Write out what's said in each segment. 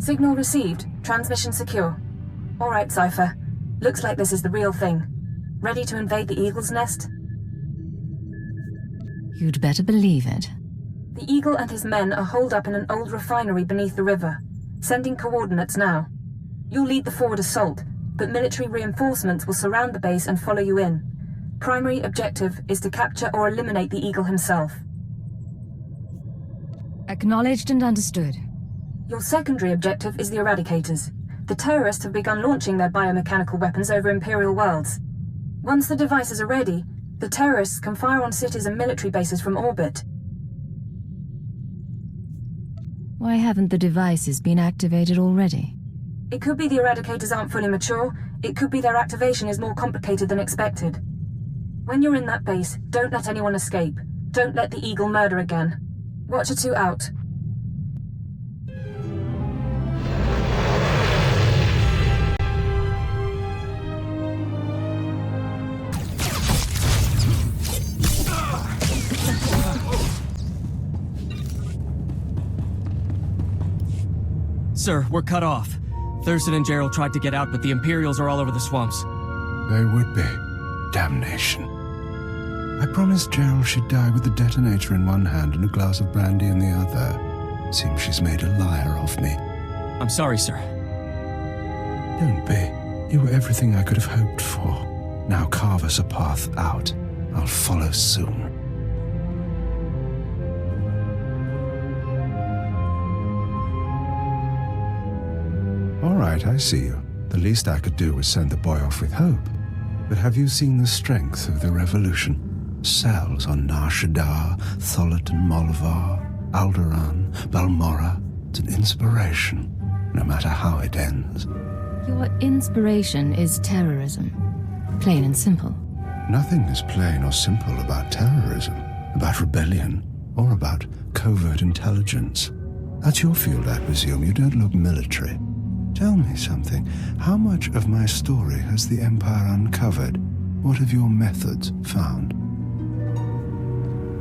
Signal received. Transmission secure. All right, Cypher. Looks like this is the real thing. Ready to invade the Eagle's nest? You'd better believe it. The Eagle and his men are holed up in an old refinery beneath the river. Sending coordinates now. You'll lead the forward assault, but military reinforcements will surround the base and follow you in. Primary objective is to capture or eliminate the Eagle himself. Acknowledged and understood. Your secondary objective is the Eradicators. The terrorists have begun launching their biomechanical weapons over Imperial worlds. Once the devices are ready, the terrorists can fire on cities and military bases from orbit. Why haven't the devices been activated already? It could be the Eradicators aren't fully mature. It could be their activation is more complicated than expected. When you're in that base, don't let anyone escape. Don't let the Eagle murder again. Watcher 2 out. Sir, we're cut off. Thurston and Gerald tried to get out, but the Imperials are all over the swamps. They would be. Damnation. I promised Gerald she'd die with the detonator in one hand and a glass of brandy in the other. Seems she's made a liar of me. I'm sorry, sir. Don't be. You were everything I could have hoped for. Now carve us a path out. I'll follow soon. All right, I see you. The least I could do was send the boy off with hope. But have you seen the strength of the revolution? Cells on Nar Shaddaa, Tholet and Molvar, Alderaan, Balmorra. It's an inspiration, no matter how it ends. Your inspiration is terrorism. Plain and simple. Nothing is plain or simple about terrorism, about rebellion, or about covert intelligence. That's your field, I presume. You don't look military. Tell me something. How much of my story has the Empire uncovered? What have your methods found?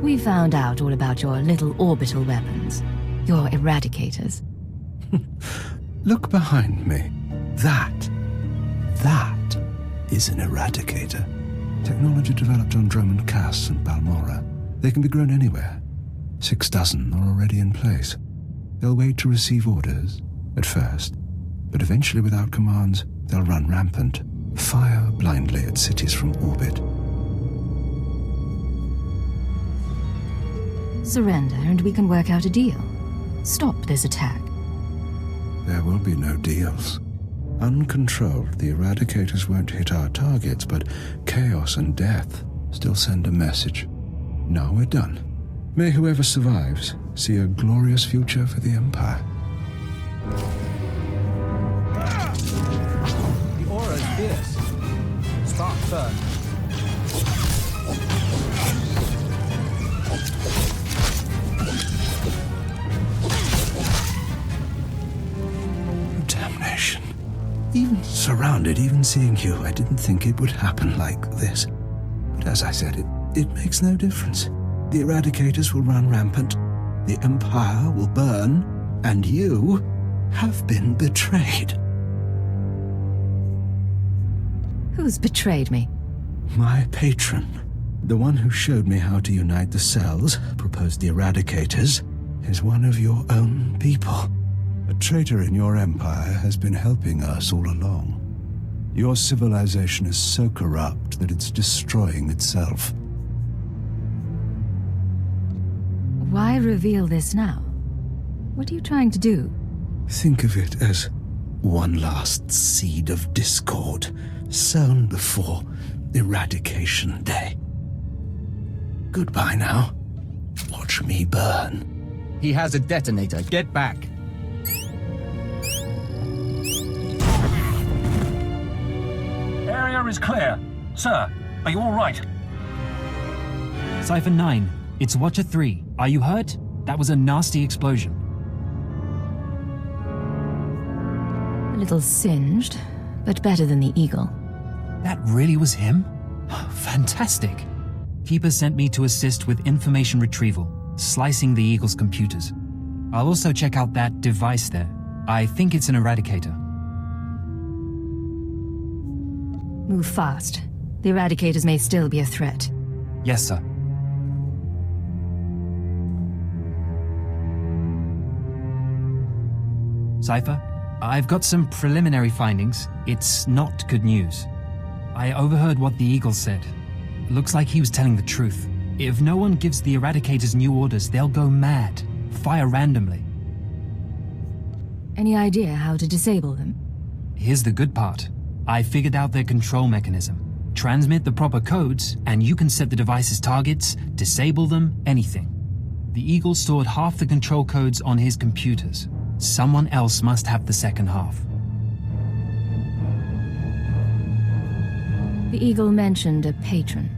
We found out all about your little orbital weapons. Your Eradicators. Look behind me. That is an Eradicator. Technology developed on Dromund, Kaas and Balmorra. They can be grown anywhere. 6 dozen are already in place. They'll wait to receive orders, at first. But eventually, without commands, they'll run rampant, fire blindly at cities from orbit. Surrender and we can work out a deal. Stop this attack. There will be no deals. Uncontrolled, the Eradicators won't hit our targets, but chaos and death still send a message. Now we're done. May whoever survives see a glorious future for the Empire. Fierce. Spark burn. Damnation. Even surrounded, even seeing you, I didn't think it would happen like this. But as I said, it makes no difference. The Eradicators will run rampant, the Empire will burn, and you have been betrayed. Who's betrayed me? My patron. The one who showed me how to unite the cells, proposed the Eradicators, is one of your own people. A traitor in your empire has been helping us all along. Your civilization is so corrupt that it's destroying itself. Why reveal this now? What are you trying to do? Think of it as one last seed of discord, sown before Eradication Day. Goodbye now. Watch me burn. He has a detonator. Get back. Area is clear. Sir, are you all right? Cypher 9, it's Watcher 3. Are you hurt? That was a nasty explosion. A little singed, but better than the Eagle. That really was him? Fantastic. Keeper sent me to assist with information retrieval, slicing the Eagle's computers. I'll also check out that device there. I think it's an Eradicator. Move fast. The Eradicators may still be a threat. Yes, sir. Cypher, I've got some preliminary findings. It's not good news. I overheard what the Eagle said. Looks like he was telling the truth. If no one gives the Eradicators new orders, they'll go mad. Fire randomly. Any idea how to disable them? Here's the good part. I figured out their control mechanism. Transmit the proper codes, and you can set the device's targets, disable them, anything. The Eagle stored half the control codes on his computers. Someone else must have the second half. The Eagle mentioned a patron.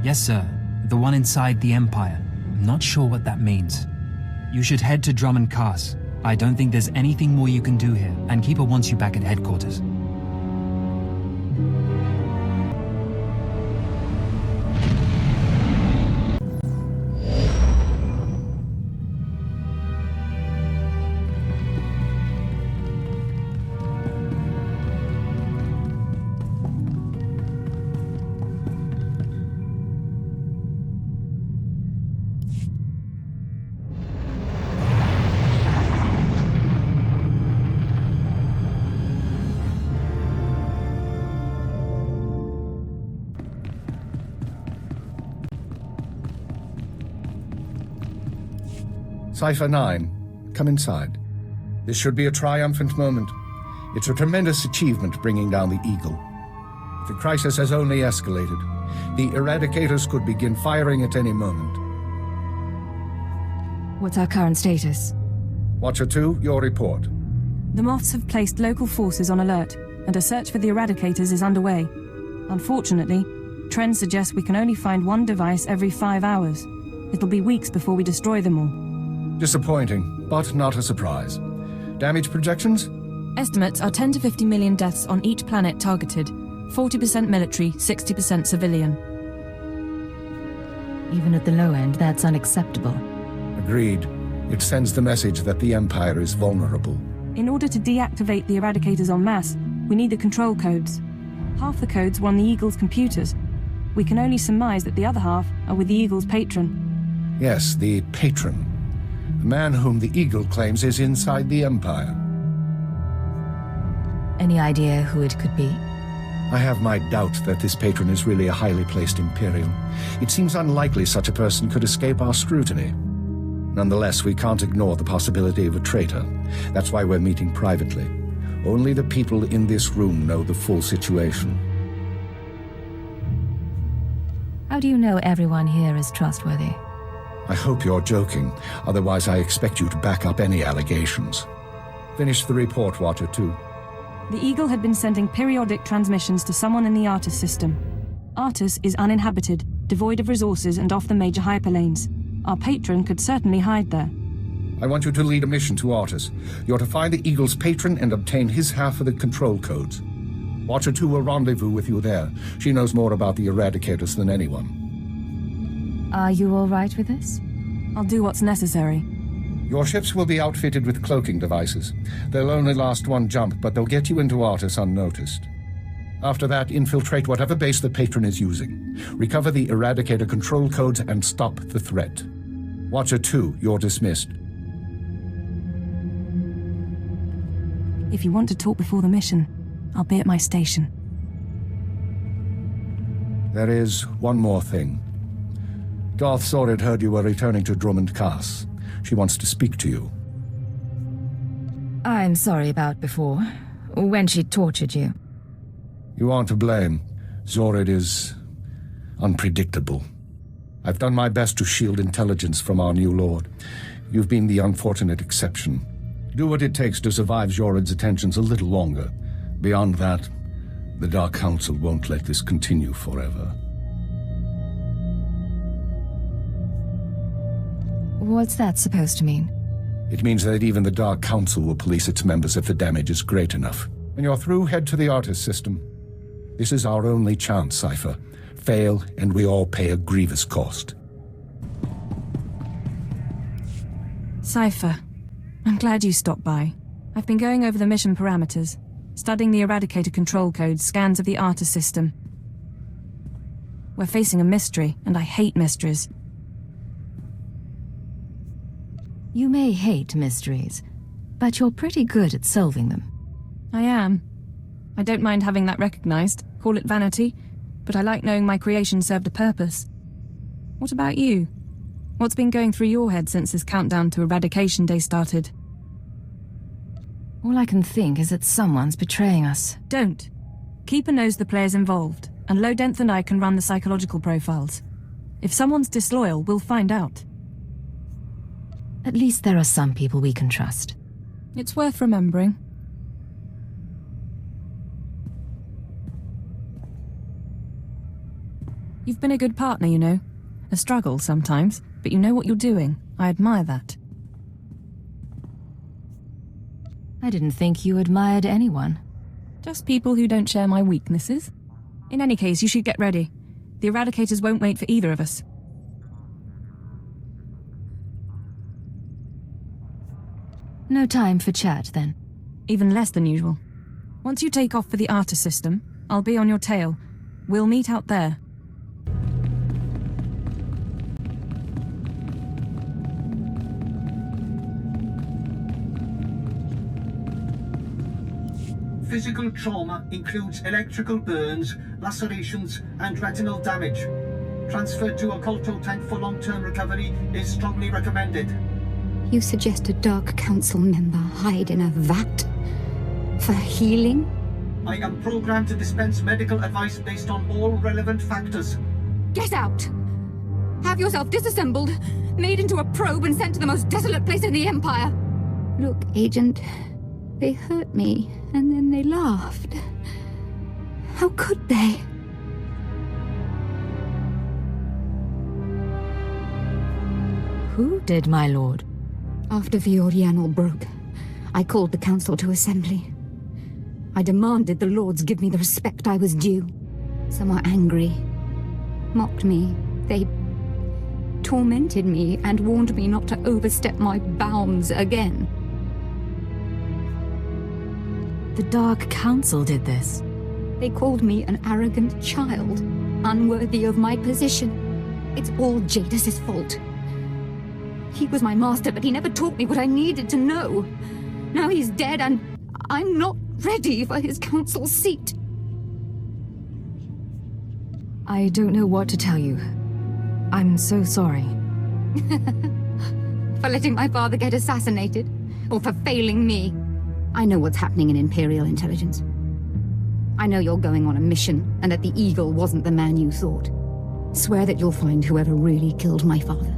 Yes, sir. The one inside the Empire. I'm not sure what that means. You should head to Dromund Kaas. I don't think there's anything more you can do here, and Keeper wants you back at headquarters. Cypher 9, come inside. This should be a triumphant moment. It's a tremendous achievement bringing down the Eagle. The crisis has only escalated. The Eradicators could begin firing at any moment. What's our current status? Watcher 2, your report. The Moths have placed local forces on alert, and a search for the Eradicators is underway. Unfortunately, trends suggest we can only find one device every 5 hours. It'll be weeks before we destroy them all. Disappointing, but not a surprise. Damage projections? Estimates are 10 to 50 million deaths on each planet targeted. 40% military, 60% civilian. Even at the low end, that's unacceptable. Agreed. It sends the message that the Empire is vulnerable. In order to deactivate the Eradicators en masse, we need the control codes. Half the codes were on the Eagle's computers. We can only surmise that the other half are with the Eagle's patron. Yes, the patron. The man whom the Eagle claims is inside the Empire. Any idea who it could be? I have my doubt that this patron is really a highly placed Imperial. It seems unlikely such a person could escape our scrutiny. Nonetheless, we can't ignore the possibility of a traitor. That's why we're meeting privately. Only the people in this room know the full situation. How do you know everyone here is trustworthy? I hope you're joking. Otherwise, I expect you to back up any allegations. Finish the report, Watcher 2. The Eagle had been sending periodic transmissions to someone in the Artus system. Artus is uninhabited, devoid of resources and off the major hyperlanes. Our patron could certainly hide there. I want you to lead a mission to Artus. You're to find the Eagle's patron and obtain his half of the control codes. Watcher 2 will rendezvous with you there. She knows more about the Eradicators than anyone. Are you all right with this? I'll do what's necessary. Your ships will be outfitted with cloaking devices. They'll only last one jump, but they'll get you into Artus unnoticed. After that, infiltrate whatever base the patron is using. Recover the Eradicator control codes and stop the threat. Watcher 2, you're dismissed. If you want to talk before the mission, I'll be at my station. There is one more thing. Darth Zhorrid heard you were returning to Dromund Kaas. She wants to speak to you. I'm sorry about before, when she tortured you. You aren't to blame. Zhorrid is unpredictable. I've done my best to shield intelligence from our new lord. You've been the unfortunate exception. Do what it takes to survive Zhorrid's attentions a little longer. Beyond that, the Dark Council won't let this continue forever. What's that supposed to mean? It means that even the Dark Council will police its members if the damage is great enough. When you're through, head to the Artus system. This is our only chance, Cypher. Fail, and we all pay a grievous cost. Cypher, I'm glad you stopped by. I've been going over the mission parameters, studying the Eradicator control codes, scans of the Arta system. We're facing a mystery, and I hate mysteries. You may hate mysteries, but you're pretty good at solving them. I am. I don't mind having that recognized, call it vanity, but I like knowing my creation served a purpose. What about you? What's been going through your head since this countdown to Eradication Day started? All I can think is that someone's betraying us. Don't. Keeper knows the players involved, and Lodenth and I can run the psychological profiles. If someone's disloyal, we'll find out. At least there are some people we can trust. It's worth remembering. You've been a good partner, you know. A struggle sometimes, but you know what you're doing. I admire that. I didn't think you admired anyone. Just people who don't share my weaknesses. In any case, you should get ready. The Eradicators won't wait for either of us. No time for chat, then. Even less than usual. Once you take off for the Arta system, I'll be on your tail. We'll meet out there. Physical trauma includes electrical burns, lacerations, and retinal damage. Transfer to a Colto tank for long-term recovery is strongly recommended. You suggest a Dark Council member hide in a vat? For healing? I am programmed to dispense medical advice based on all relevant factors. Get out! Have yourself disassembled, made into a probe and sent to the most desolate place in the Empire. Look, Agent, they hurt me, and then they laughed. How could they? Who did, my lord? After Viorianal broke, I called the council to assembly. I demanded the lords give me the respect I was due. Some were angry, mocked me. They tormented me and warned me not to overstep my bounds again. The Dark Council did this. They called me an arrogant child, unworthy of my position. It's all Jadis's fault. He was my master, but he never taught me what I needed to know. Now he's dead, and I'm not ready for his council seat. I don't know what to tell you. I'm so sorry. For letting my father get assassinated? Or for failing me? I know what's happening in Imperial intelligence. I know you're going on a mission, and that the Eagle wasn't the man you thought. Swear that you'll find whoever really killed my father.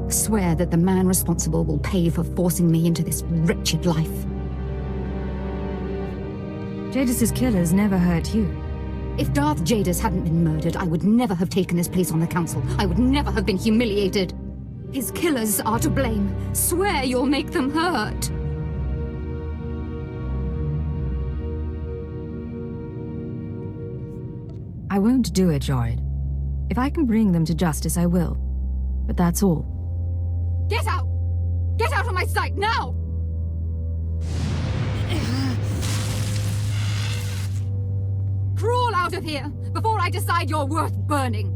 Swear that the man responsible will pay for forcing me into this wretched life. Jadis's killers never hurt you. If Darth Jadis hadn't been murdered, I would never have taken his place on the council. I would never have been humiliated. His killers are to blame. Swear you'll make them hurt. I won't do it, Zhorrid. If I can bring them to justice, I will. But that's all. Get out! Get out of my sight, now! Crawl out of here, before I decide you're worth burning!